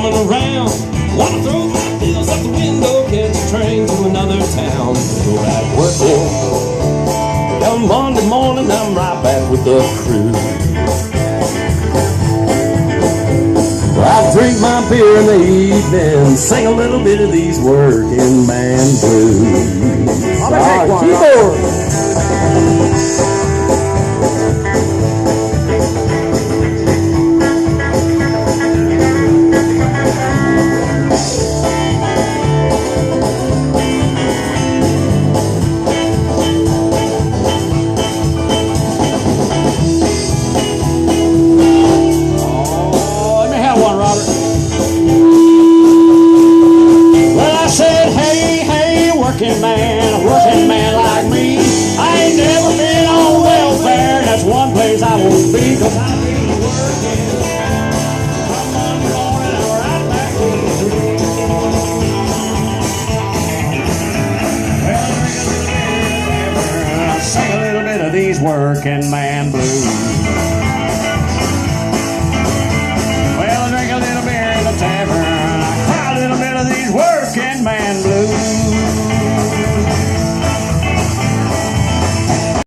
bumming around. Wanna throw my bills out the window, catch a train to another town. Go back working. Come Monday morning, I'm right back with the crew. I drink my beer in the evening, sing a little bit of these working man blues. I'm gonna take one. Keyboard. Working man like me, I ain't never been on welfare. That's one place I won't be, 'cause I've been working from Monday morning right back to the Well, sing a little bit of these working man blues.